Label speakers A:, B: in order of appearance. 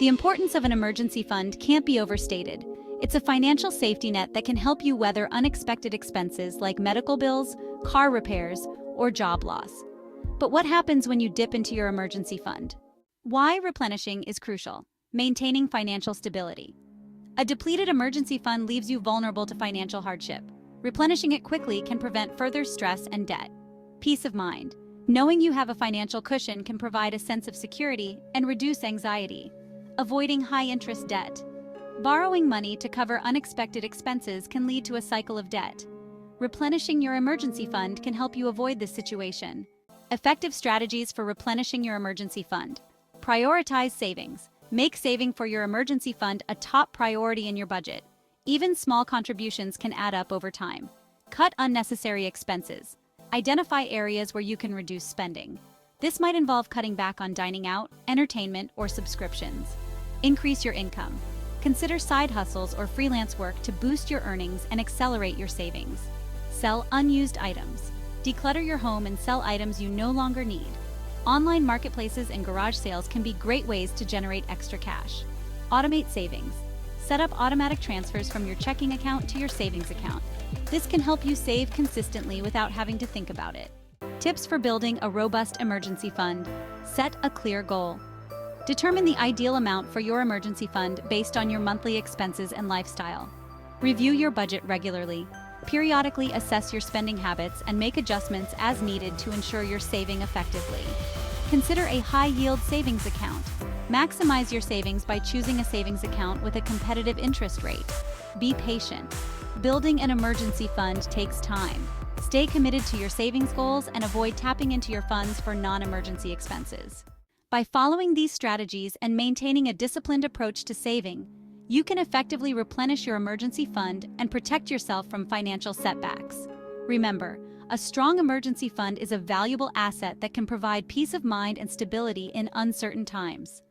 A: The importance of an emergency fund can't be overstated. It's a financial safety net that can help you weather unexpected expenses like medical bills, car repairs, or job loss. But what happens when you dip into your emergency fund? Why replenishing is crucial. Maintaining financial stability. A depleted emergency fund leaves you vulnerable to financial hardship. Replenishing it quickly can prevent further stress and debt. Peace of mind. Knowing you have a financial cushion can provide a sense of security and reduce anxiety. Avoiding high-interest debt. Borrowing money to cover unexpected expenses can lead to a cycle of debt. Replenishing your emergency fund can help you avoid this situation. Effective strategies for replenishing your emergency fund. Prioritize savings. Make saving for your emergency fund a top priority in your budget. Even small contributions can add up over time. Cut unnecessary expenses. Identify areas where you can reduce spending. This might involve cutting back on dining out, entertainment, or subscriptions. Increase your income. Consider side hustles or freelance work to boost your earnings and accelerate your savings. Sell unused items. Declutter your home and sell items you no longer need. Online marketplaces and garage sales can be great ways to generate extra cash. Automate savings. Set up automatic transfers from your checking account to your savings account. This can help you save consistently without having to think about it. Tips for building a robust emergency fund. Set a clear goal. Determine the ideal amount for your emergency fund based on your monthly expenses and lifestyle. Review your budget regularly. Periodically assess your spending habits and make adjustments as needed to ensure you're saving effectively. Consider a high-yield savings account. Maximize your savings by choosing a savings account with a competitive interest rate. Be patient. Building an emergency fund takes time. Stay committed to your savings goals and avoid tapping into your funds for non-emergency expenses. By following these strategies and maintaining a disciplined approach to saving, you can effectively replenish your emergency fund and protect yourself from financial setbacks. Remember, a strong emergency fund is a valuable asset that can provide peace of mind and stability in uncertain times.